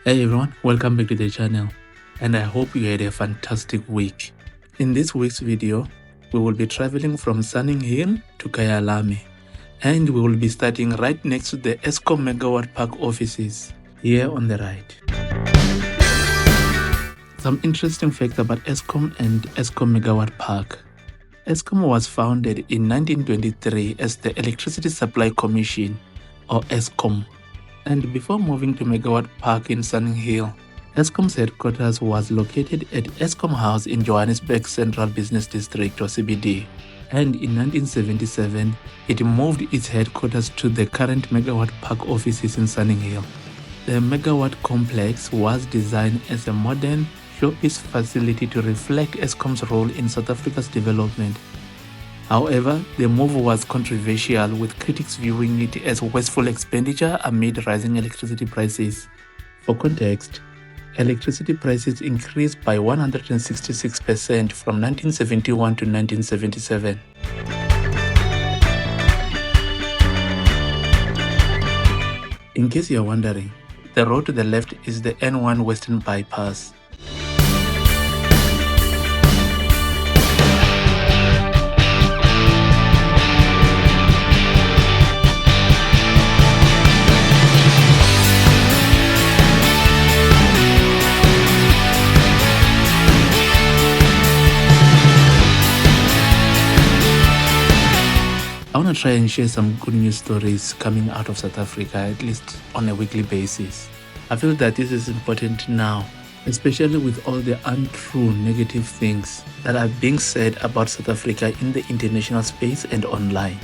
Hey everyone, welcome back to the channel, and I hope you had a fantastic week. In this week's video, we will be traveling from Sunninghill to Kyalami, and we will be starting right next to the Eskom Megawatt Park offices, here on the right. Some interesting facts about Eskom and Eskom Megawatt Park. Eskom was founded in 1923 as the Electricity Supply Commission, or Eskom. And before moving to Megawatt Park in Sunninghill, Eskom's headquarters was located at Eskom House in Johannesburg Central Business District, or CBD. And in 1977, it moved its headquarters to the current Megawatt Park offices in Sunninghill. The Megawatt complex was designed as a modern showpiece facility to reflect Eskom's role in South Africa's development. However, the move was controversial, with critics viewing it as wasteful expenditure amid rising electricity prices. For context, electricity prices increased by 166% from 1971 to 1977. In case you're wondering, the road to the left is the N1 Western Bypass. I want to try and share some good news stories coming out of South Africa, at least on a weekly basis. I feel that this is important now, especially with all the untrue negative things that are being said about South Africa in the international space and online.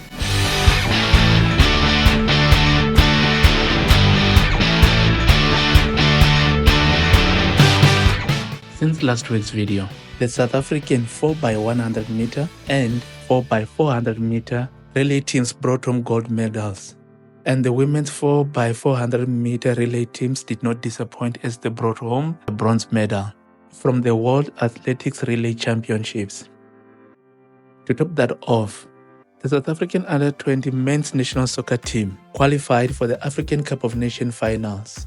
Since last week's video, the South African 4x100 meter and 4x400 meter relay teams brought home gold medals, and the women's 4x400 meter relay teams did not disappoint as they brought home a bronze medal from the World Athletics Relay Championships. To top that off, the South African Under-20 men's national soccer team qualified for the African Cup of Nations finals.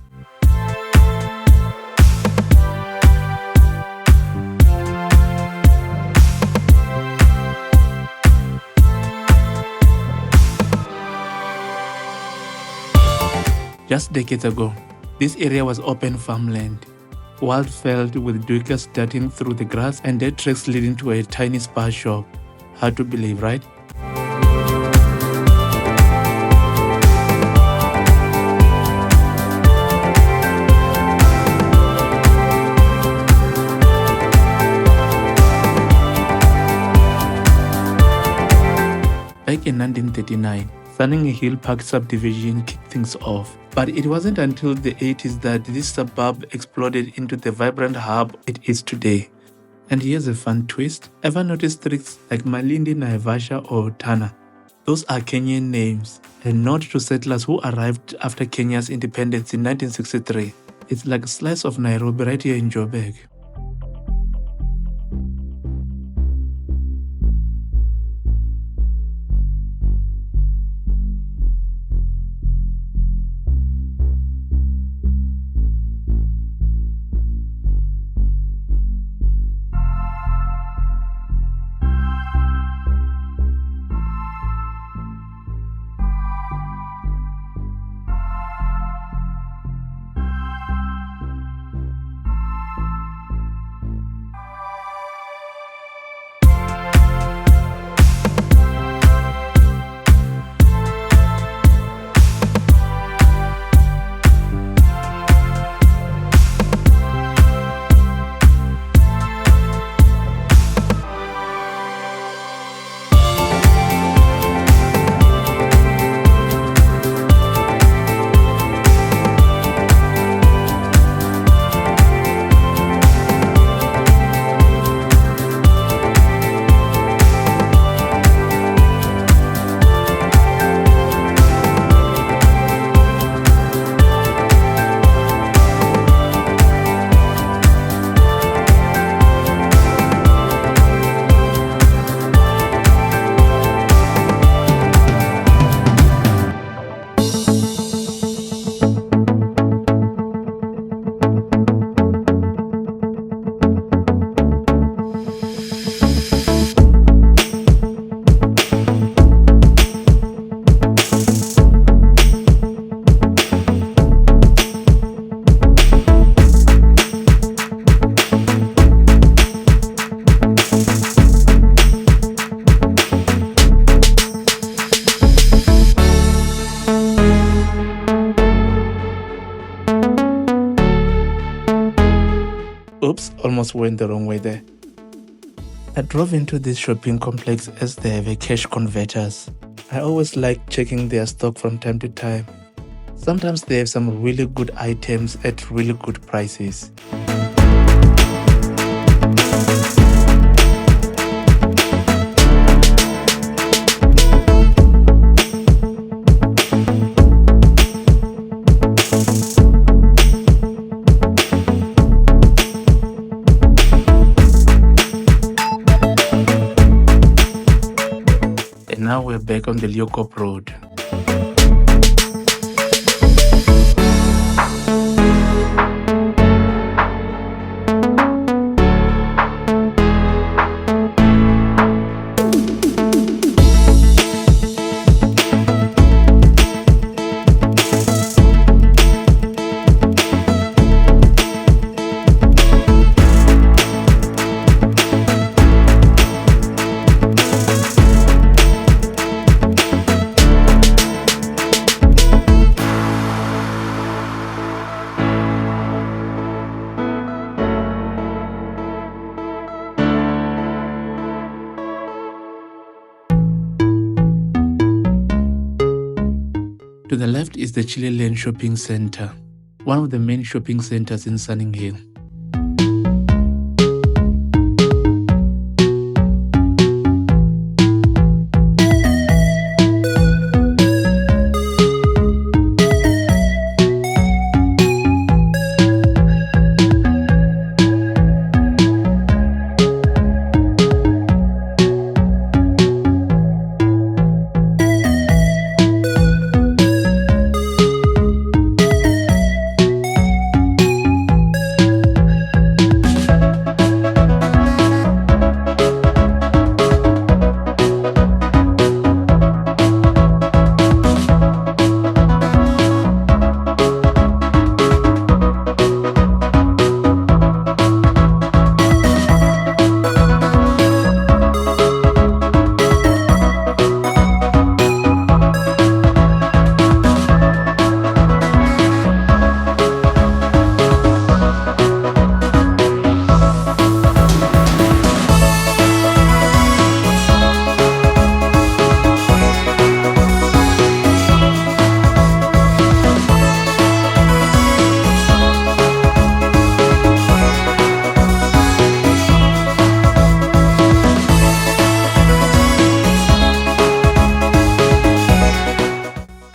Just decades ago, this area was open farmland, wild-filled with duikers darting through the grass and dirt tracks leading to a tiny spa shop. Hard to believe, right? Back in 1939, Sunninghill Park subdivision kicked things off, but it wasn't until the 80s that this suburb exploded into the vibrant hub it is today. And here's a fun twist. Ever noticed streets like Malindi, Naivasha or Tana? Those are Kenyan names, a nod to settlers who arrived after Kenya's independence in 1963. It's like a slice of Nairobi right here in Joburg. just went the wrong way there. I drove into this shopping complex as they have a cash converters. I always like checking their stock from time to time. Sometimes they have some really good items at really good prices. And now we're back on the Leeuwkop Road. To the left is the Chile Lane Shopping Center, one of the main shopping centers in Sunninghill.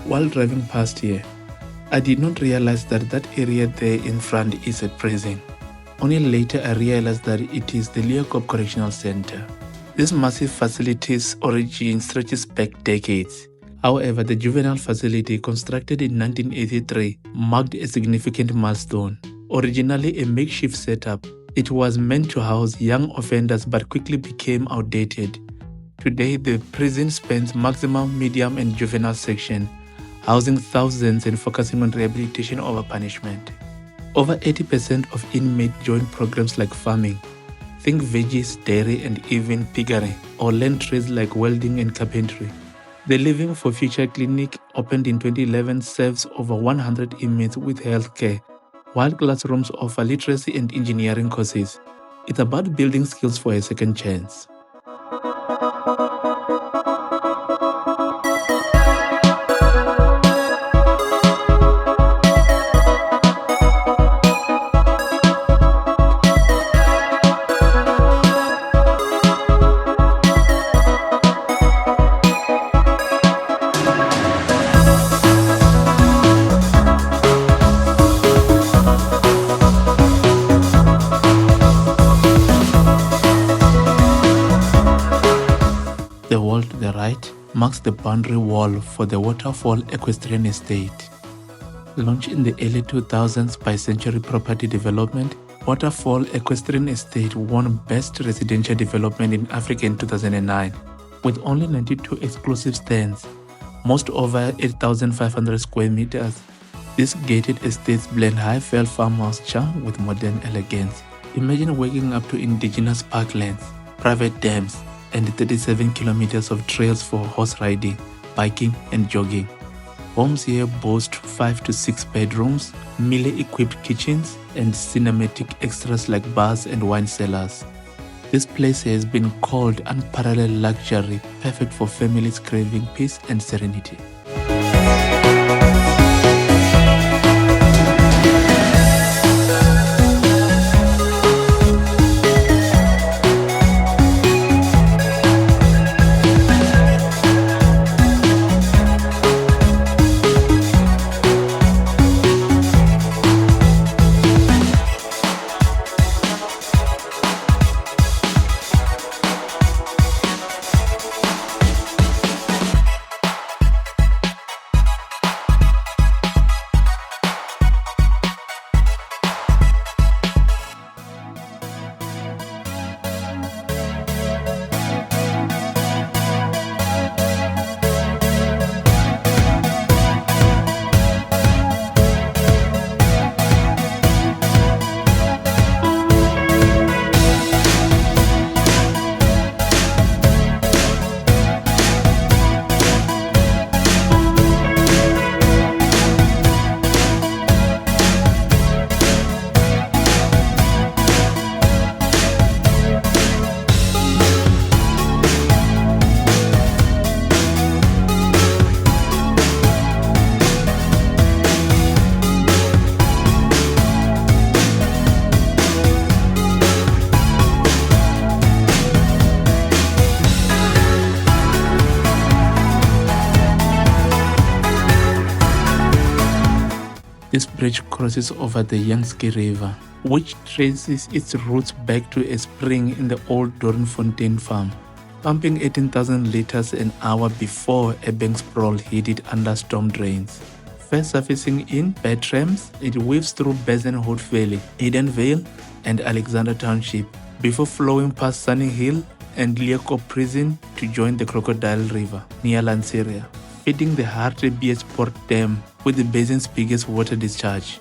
While driving past here, I did not realize that that area there in front is a prison. Only later I realized that it is the Leeuwkop Correctional Center. This massive facility's origin stretches back decades. However, the juvenile facility, constructed in 1983, marked a significant milestone. Originally a makeshift setup, it was meant to house young offenders but quickly became outdated. Today, the prison spans maximum, medium, and juvenile section, housing thousands and focusing on rehabilitation over punishment. Over 80% of inmates join programs like farming, think veggies, dairy, and even piggery, or learn trades like welding and carpentry. The Living for Future Clinic, opened in 2011, serves over 100 inmates with health care, while classrooms offer literacy and engineering courses. It's about building skills for a second chance. The wall to the right marks the boundary wall for the Waterfall Equestrian Estate. Launched in the early 2000s by Century Property Development, Waterfall Equestrian Estate won Best Residential Development in Africa in 2009, with only 92 exclusive stands, most over 8,500 square meters. These gated estates blend high-fell farmhouse charm with modern elegance. Imagine waking up to indigenous parklands, private dams, and 37 kilometers of trails for horse riding, biking, and jogging. Homes here boast 5 to 6 bedrooms, Miele-equipped kitchens, and cinematic extras like bars and wine cellars. This place has been called unparalleled luxury, perfect for families craving peace and serenity. This bridge crosses over the Yangtze River, which traces its roots back to a spring in the old Doornfontein farm, pumping 18,000 liters an hour before a bank sprawl hid it under storm drains. First surfacing in Bertrams, it weaves through Besenhout Valley, Edenvale, and Alexander Township, before flowing past Sunninghill and Leacock Prison to join the Crocodile River near Lanseria, feeding the Hartbeespoort Port Dam with the basin's biggest water discharge.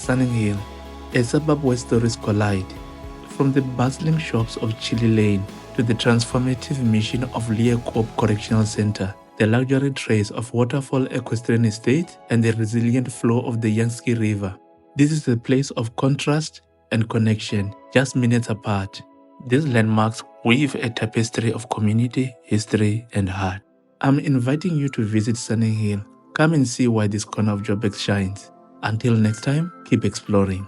Sunninghill, a suburb where stories collide. From the bustling shops of Chile Lane to the transformative mission of Leacoop Correctional Center, the luxury trace of Waterfall Equestrian Estate, and the resilient flow of the Yangtze River. This is a place of contrast and connection, just minutes apart. These landmarks weave a tapestry of community, history, and heart. I'm inviting you to visit Sunninghill. Come and see why this corner of Joburg shines. Until next time, keep exploring.